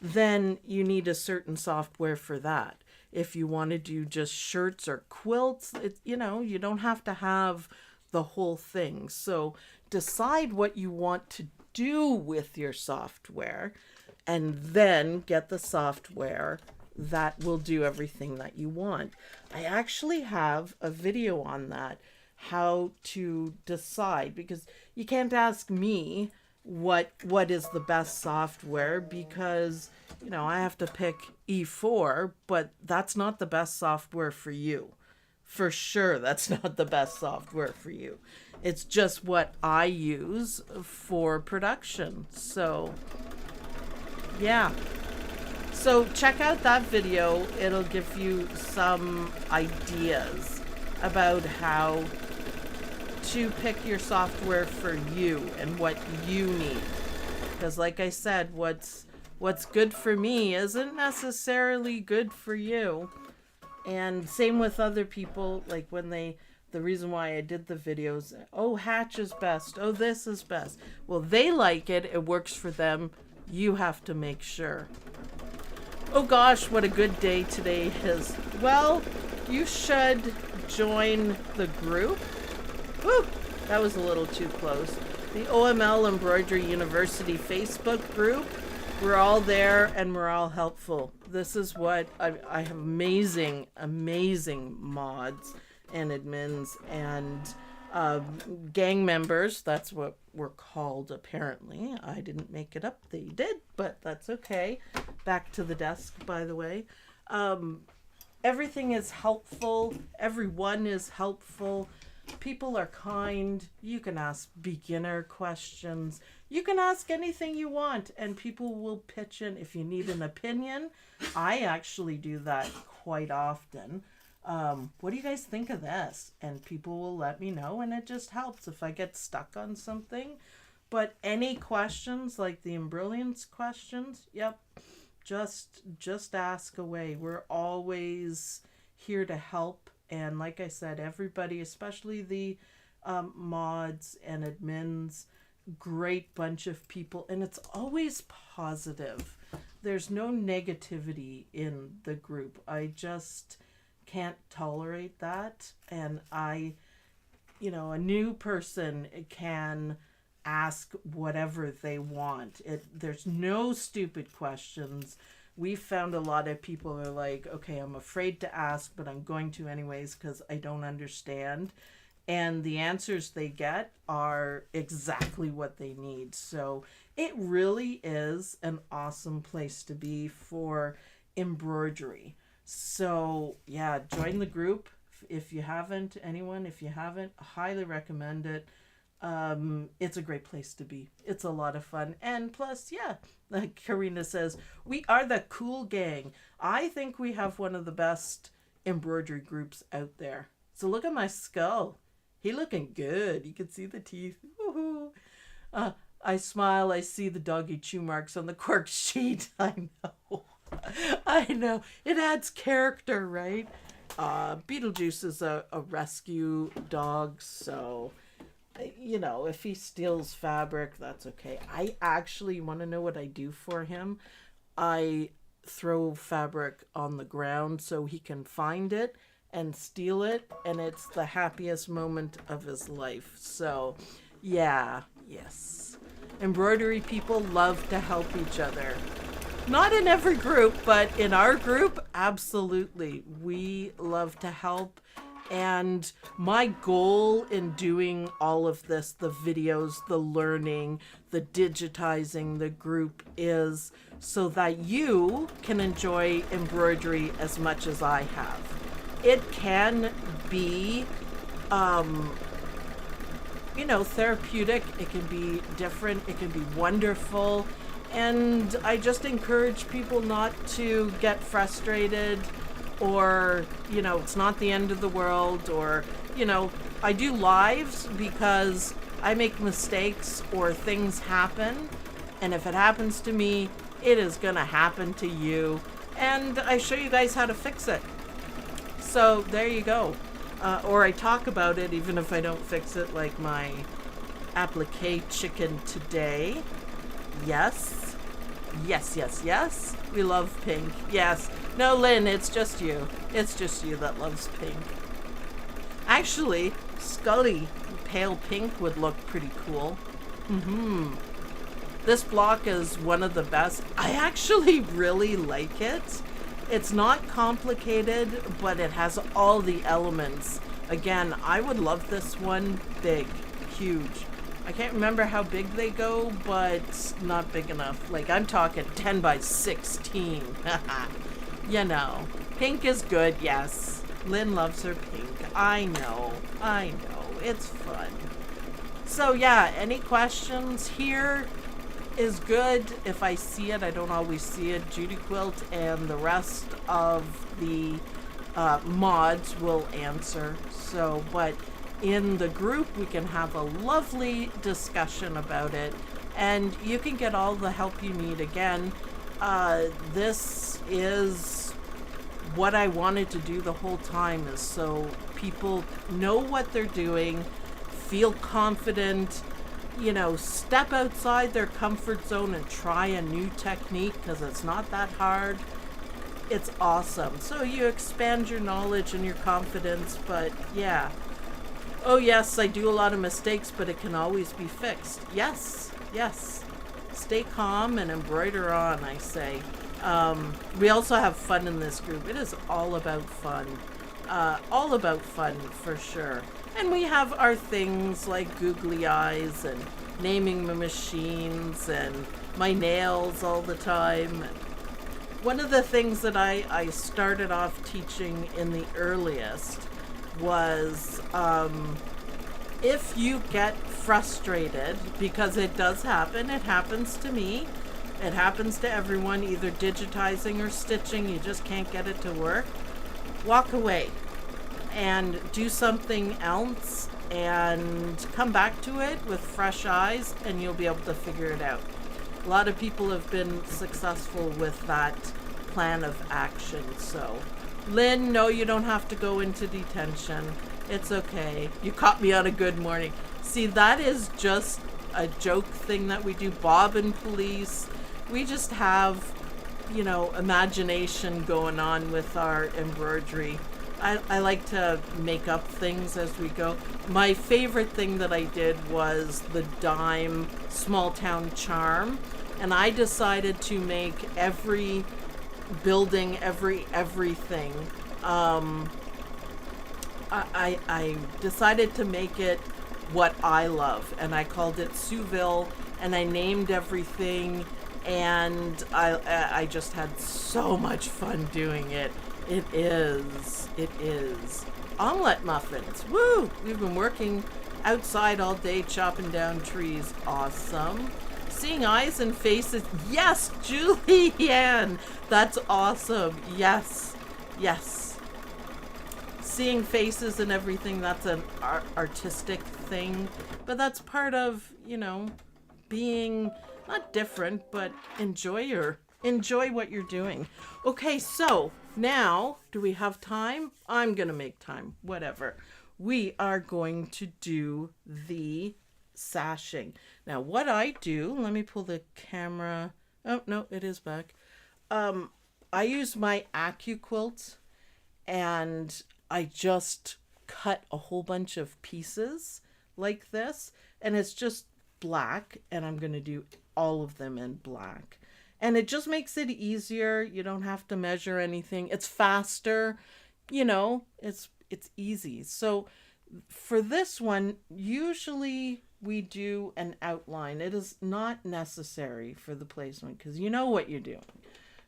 then you need a certain software for that. If you want to do just shirts or quilts, you know, you don't have to have the whole thing. So decide what you want to do with your software and then get the software that will do everything that you want. I actually have a video on that, how to decide, because you can't ask me what is the best software, because, you know, I have to pick E4, but that's not the best software for you. For sure, that's not the best software for you. It's just what I use for production. So, yeah. So check out that video. It'll give you some ideas about how to pick your software for you and what you need. Because like I said, what's good for me isn't necessarily good for you. And same with other people, like when the reason why I did the videos, oh, Hatch is best, oh, this is best. Well, they like it, it works for them. You have to make sure. Oh gosh, what a good day today is. Well, you should join the group. Woo, that was a little too close. The OML Embroidery University Facebook group. We're all there and we're all helpful. This is what I have amazing mods and admins and gang members. That's what we're called, apparently. I didn't make it up. They did, but that's okay. Back to the desk, by the way. Everything is helpful. Everyone is helpful. People are kind. You can ask beginner questions. You can ask anything you want, and people will pitch in. If you need an opinion, I actually do that quite often. What do you guys think of this? And people will let me know, and it just helps if I get stuck on something. But any questions, like the Embrilliance questions, yep, just ask away. We're always here to help. And like I said, everybody, especially the mods and admins, great bunch of people, and it's always positive. There's no negativity in the group. I just can't tolerate that. And a new person can ask whatever they want. There's no stupid questions. We found a lot of people are like, okay, I'm afraid to ask, but I'm going to anyways because I don't understand. And the answers they get are exactly what they need. So it really is an awesome place to be for embroidery. So yeah, join the group. If you haven't, highly recommend it. It's a great place to be. It's a lot of fun. And plus, yeah, like Karina says, we are the cool gang. I think we have one of the best embroidery groups out there. So look at my skull. He looking good. You can see the teeth. Woohoo. I smile. I see the doggy chew marks on the cork sheet. I know. I know. It adds character, right? Beetlejuice is a rescue dog, so if he steals fabric, that's okay. I actually want to know what I do for him. I throw fabric on the ground so he can find it and steal it, and it's the happiest moment of his life. So, yeah, yes. Embroidery people love to help each other. Not in every group, but in our group, absolutely. We love to help, And my goal in doing all of this, the videos, the learning, the digitizing, the group, is so that you can enjoy embroidery as much as I have. It can be, therapeutic. It can be different. It can be wonderful. And I just encourage people not to get frustrated, or, it's not the end of the world, or, I do lives because I make mistakes or things happen. And if it happens to me, it is going to happen to you. And I show you guys how to fix it. So there you go. Or I talk about it even if I don't fix it, like my applique chicken today. Yes. Yes, yes, yes. We love pink. Yes. No, Lynn, it's just you. It's just you that loves pink. Actually, Scully pale pink would look pretty cool. This block is one of the best. I actually really like it. It's not complicated, but it has all the elements. Again, I would love this one big, huge. I can't remember how big they go, but not big enough. Like, I'm talking 10 by 16. Pink is good, yes. Lynn loves her pink. I know. It's fun. So yeah, any questions? Here is good. If I see it, I don't always see it. Judy Quilt and the rest of the mods will answer. So, but in the group, we can have a lovely discussion about it, and you can get all the help you need. Again, this is what I wanted to do the whole time, is so people know what they're doing, feel confident, step outside their comfort zone and try a new technique, because it's not that hard. It's awesome. So you expand your knowledge and your confidence, but yeah. Oh yes, I do a lot of mistakes, but it can always be fixed. Yes. Stay calm and embroider on, I say. We also have fun in this group. It is all about fun. All about fun, for sure. And we have our things like googly eyes and naming the machines and my nails all the time. One of the things that I started off teaching in the earliest was, if you get frustrated, because it does happen, it happens to me, it happens to everyone, either digitizing or stitching, you just can't get it to work, walk away and do something else and come back to it with fresh eyes, and you'll be able to figure it out. A lot of people have been successful with that plan of action. So Lynn, no, you don't have to go into detention. It's okay. You caught me on a good morning. See, that is just a joke thing that we do. Bob and police. We just have, imagination going on with our embroidery. I like to make up things as we go. My favorite thing that I did was the dime small town charm. And I decided to make every building, everything. I decided to make it what I love, and I called it Souville, and I named everything, and I just had so much fun doing it. It is omelet muffins. Woo! We've been working outside all day chopping down trees. Awesome. Seeing eyes and faces. Yes, Julianne. That's awesome. Yes. Seeing faces and everything, that's an artistic thing. But that's part of, being not different, but enjoy what you're doing. Okay, so now, do we have time? I'm going to make time. Whatever. We are going to do the sashing. Now, what I do, let me pull the camera. Oh, no, it is back. I use my AccuQuilt, and I just cut a whole bunch of pieces like this, and it's just black, and I'm going to do all of them in black. And it just makes it easier. You don't have to measure anything. It's faster. It's it's easy. So for this one, usually we do an outline. It is not necessary for the placement because you know what you're doing.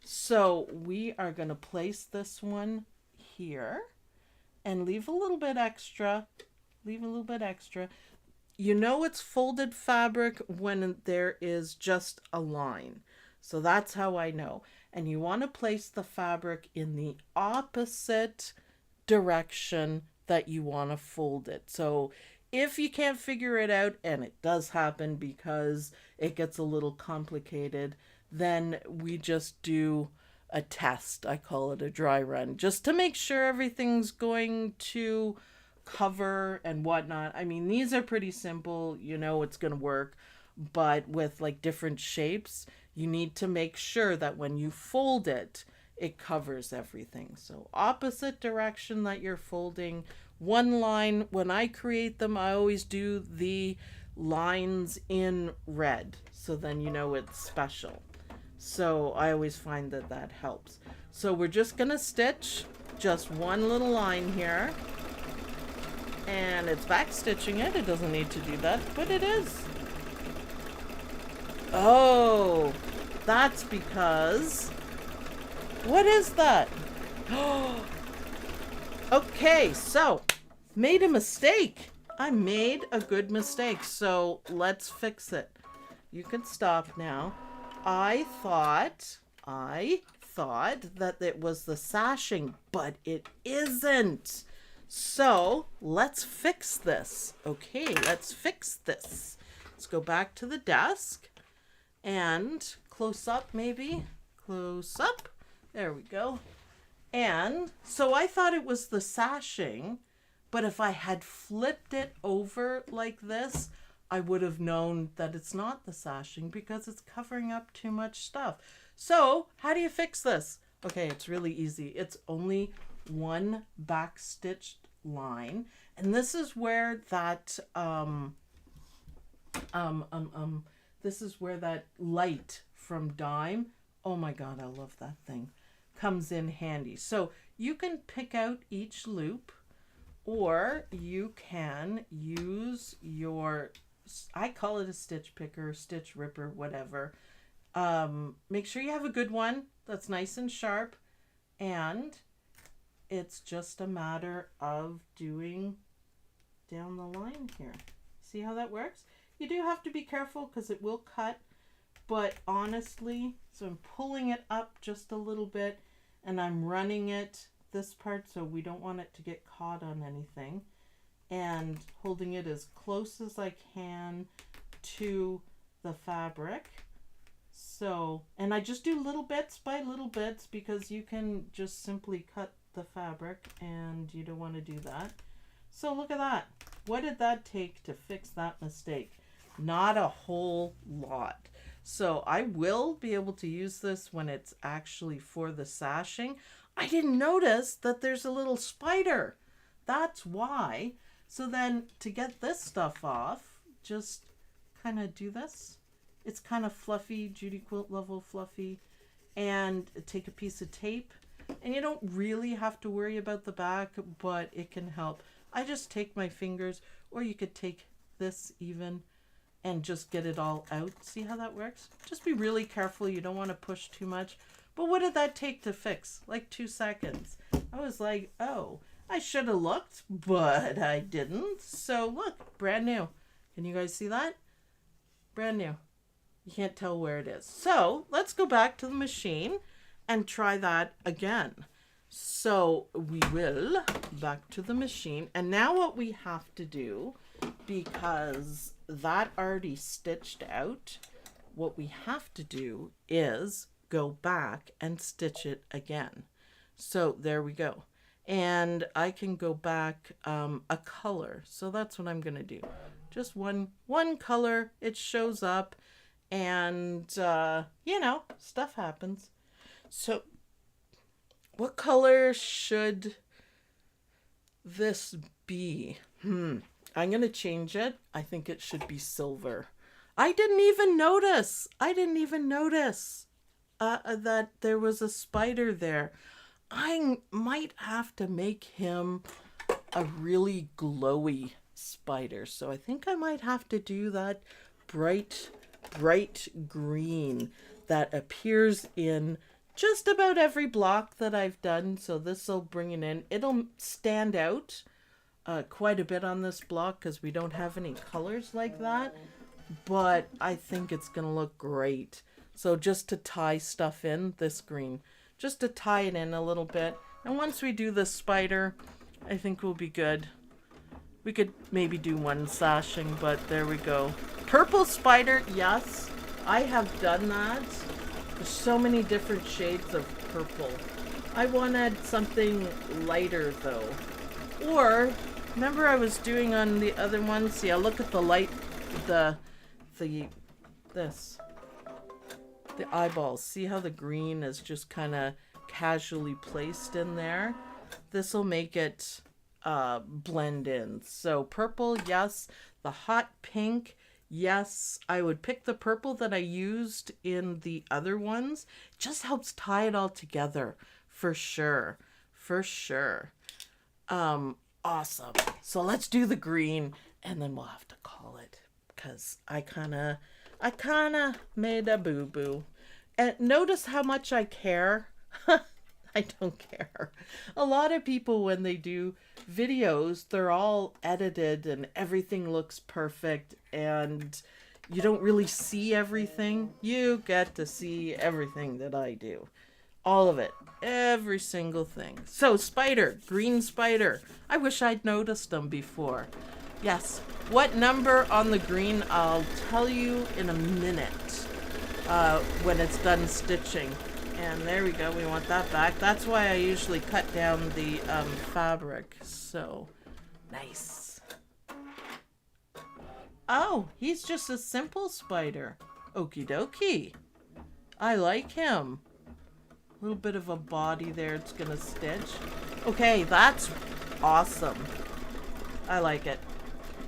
So we are going to place this one here and leave a little bit extra. Leave a little bit extra. You know it's folded fabric when there is just a line. So that's how I know. And you want to place the fabric in the opposite direction that you want to fold it. So if you can't figure it out, and it does happen because it gets a little complicated, then we just do a test. I call it a dry run, just to make sure everything's going to cover and whatnot. I mean, these are pretty simple, you know it's going to work, but with like different shapes, you need to make sure that when you fold it, it covers everything. So opposite direction that you're folding, one line. When I create them, I always do the lines in red, so then you know it's special. So I always find that that helps. So we're just gonna stitch just one little line here, and it's back stitching it. It doesn't need to do that, but it is. Oh, that's because, what is that? Okay, so made a mistake. I made a good mistake, so let's fix it. You can stop now. I thought that it was the sashing, but it isn't. So let's fix this. Okay, let's fix this. Let's go back to the desk and close up, maybe. Close up. There we go. And so I thought it was the sashing, but if I had flipped it over like this, I would have known that it's not the sashing because it's covering up too much stuff. So how do you fix this? Okay, it's really easy. It's only one back stitched line, and this is where that this is where that light from Dime, oh my god, I love that thing, comes in handy. So you can pick out each loop, or you can use your, I call it a stitch picker, stitch ripper, whatever. Make sure you have a good one that's nice and sharp, and it's just a matter of doing down the line here. See how that works? You do have to be careful because it will cut, but honestly, so I'm pulling it up just a little bit and I'm running it this part so we don't want it to get caught on anything, and holding it as close as I can to the fabric. So, and I just do little bits by little bits because you can just simply cut the fabric and you don't want to do that. So look at that. What did that take to fix that mistake? Not a whole lot. So I will be able to use this when it's actually for the sashing. I didn't notice that there's a little spider. That's why. So then to get this stuff off, just kind of do this. It's kind of fluffy, Judy quilt level fluffy. And take a piece of tape. And you don't really have to worry about the back, but it can help. I just take my fingers, or you could take this even, and just get it all out. See how that works? Just be really careful. You don't want to push too much. But what did that take to fix? Like 2 seconds. I was like, oh, I should have looked, but I didn't. So look, brand new. Can you guys see that? Brand new. You can't tell where it is. So let's go back to the machine and try that again. So we will back to the machine. And now what we have to do, because that already stitched out, what we have to do is go back and stitch it again. So there we go. And I can go back a color. So that's what I'm going to do. Just one color. It shows up, and you know, stuff happens. So what color should this be? I'm going to change it. I think it should be silver. I didn't even notice that there was a spider there. I might have to make him a really glowy spider. So I think I might have to do that bright green that appears in just about every block that I've done. So this will bring it in. It'll stand out quite a bit on this block because we don't have any colors like that. But I think it's going to look great. So just to tie stuff in, this green, just to tie it in a little bit. And once we do the spider, I think we'll be good. We could maybe do one sashing, but there we go. Purple spider, yes, I have done that. There's so many different shades of purple. I wanted something lighter though. Or, remember I was doing on the other one? See, I look at the light, the eyeballs. See how the green is just kind of casually placed in there? This will make it blend in. So purple, yes. The hot pink, yes. I would pick the purple that I used in the other ones. Just helps tie it all together for sure. For sure. Awesome. So let's do the green and then we'll have to call it because I kind of made a boo-boo. And notice how much I care. I don't care. A lot of people, when they do videos, they're all edited and everything looks perfect and you don't really see everything. You get to see everything that I do. All of it. Every single thing. So, spider. Green spider. I wish I'd noticed them before. Yes. What number on the green, I'll tell you in a minute when it's done stitching. And there we go. We want that back. That's why I usually cut down the fabric. So, nice. Oh, he's just a simple spider. Okie dokie. I like him. A little bit of a body there. It's going to stitch. Okay, that's awesome. I like it.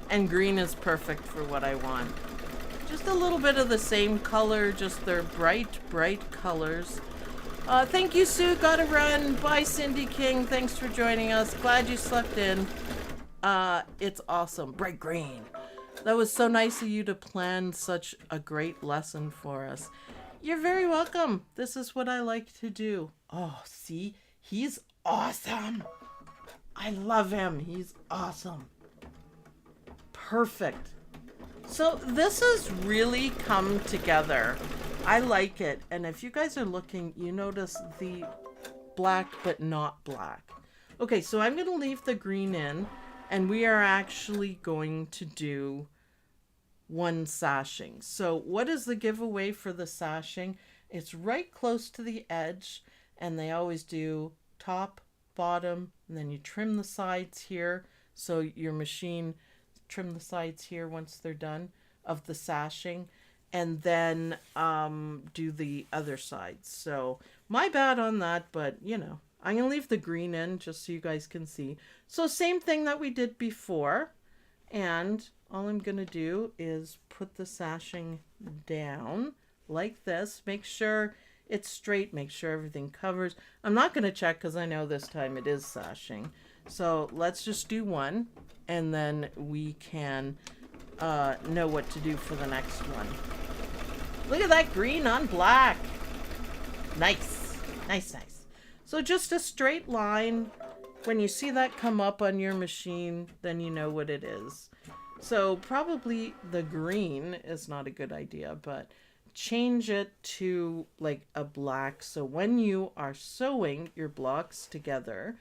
And green is perfect for what I want. Just a little bit of the same color. Just they're bright colors. Thank you, Sue. Gotta run. Bye, Cindy King. Thanks for joining us. Glad you slept in. It's awesome. Bright green. That was so nice of you to plan such a great lesson for us. You're very welcome. This is what I like to do. Oh, see? He's awesome. I love him. He's awesome. Perfect. So this has really come together. I like it. And if you guys are looking, you notice the black but not black. Okay, so I'm going to leave the green in, and we are actually going to do one sashing. So what is the giveaway for the sashing? It's right close to the edge, and they always do top, bottom, and then you trim the sides here. So your machine trim the sides here once they're done of the sashing, and then do the other sides. So my bad on that, but you know, I'm gonna leave the green in just so you guys can see. So same thing that we did before, and all I'm gonna do is put the sashing down like this. Make sure it's straight, make sure everything covers. I'm not gonna check because I know this time it is sashing. So let's just do one, and then we can know what to do for the next one. Look at that green on black. Nice. Nice, nice. So just a straight line. When you see that come up on your machine, then you know what it is. So probably the green is not a good idea, but change it to like a black. So when you are sewing your blocks together,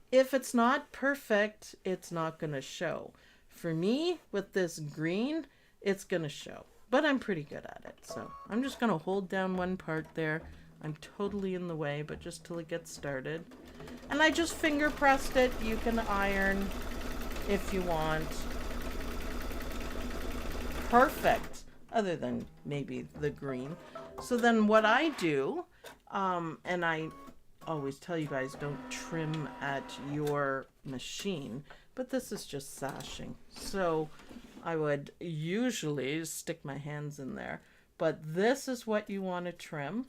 if it's not perfect, it's not going to show. For me, with this green, it's going to show. But I'm pretty good at it. So I'm just going to hold down one part there. I'm totally in the way, but just till it gets started. And I just finger pressed it. You can iron if you want. Perfect. Other than maybe the green. So then what I do, and I always tell you guys don't trim at your machine, but this is just sashing. So I would usually stick my hands in there, but this is what you want to trim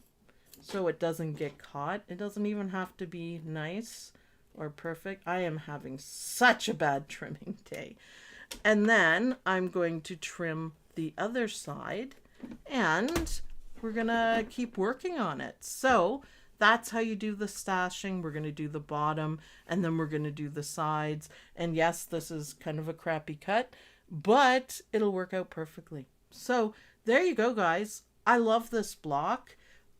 so it doesn't get caught. It doesn't even have to be nice or perfect. I am having such a bad trimming day. And then I'm going to trim the other side, and we're gonna keep working on it. So that's how you do the stashing. We're gonna do the bottom, and then we're gonna do the sides. And yes, this is kind of a crappy cut, but it'll work out perfectly. So there you go, guys. I love this block.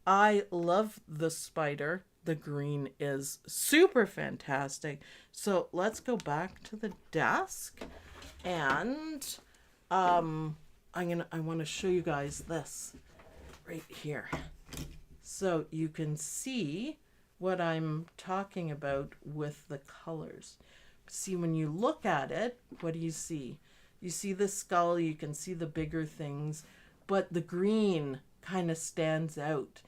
I love the spider. The green is super fantastic. So let's go back to the desk, and I want to show you guys this right here, so you can see what I'm talking about with the colors. See, when you look at it, what do you see? You see the skull, you can see the bigger things, but the green kind of stands out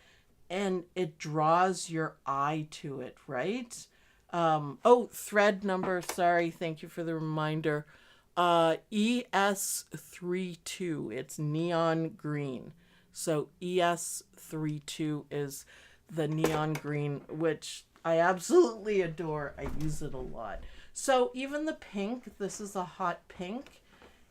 and it draws your eye to it, right? Oh, thread number, sorry, thank you for the reminder. ES32, it's neon green. So ES32 is the neon green, which I absolutely adore. I use it a lot. So even the pink, this is a hot pink.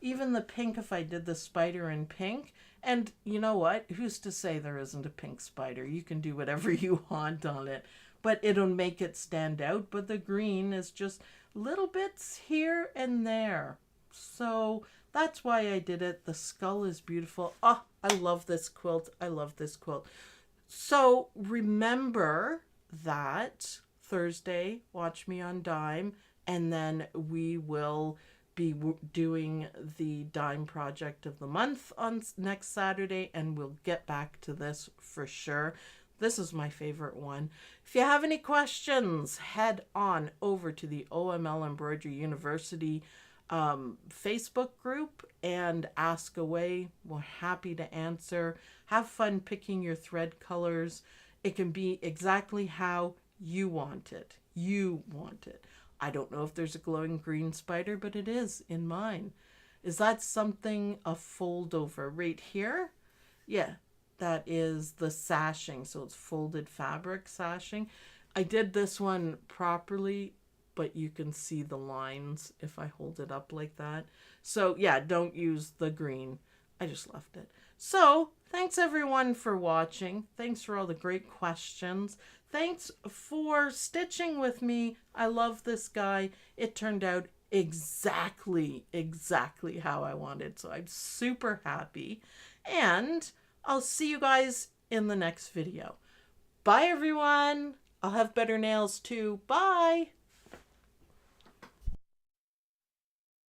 Even the pink, if I did the spider in pink, and you know what? Who's to say there isn't a pink spider? You can do whatever you want on it, but it'll make it stand out. But the green is just little bits here and there. So that's why I did it. The skull is beautiful. Oh, I love this quilt. I love this quilt. So remember that Thursday, watch me on Dime, and then we will be doing the Dime project of the month on next Saturday, and we'll get back to this for sure. This is my favorite one. If you have any questions, head on over to the OML Embroidery University Facebook group and ask away. We're happy to answer. Have fun picking your thread colors. It can be exactly how you want it. You want it. I don't know if there's a glowing green spider, but it is in mine. Is that something a fold over right here? Yeah, that is the sashing. So it's folded fabric sashing. I did this one properly, but you can see the lines if I hold it up like that. So yeah, don't use the green. I just left it. So thanks everyone for watching. Thanks for all the great questions. Thanks for stitching with me. I love this guy. It turned out exactly how I wanted. So I'm super happy. And I'll see you guys in the next video. Bye everyone. I'll have better nails too. Bye.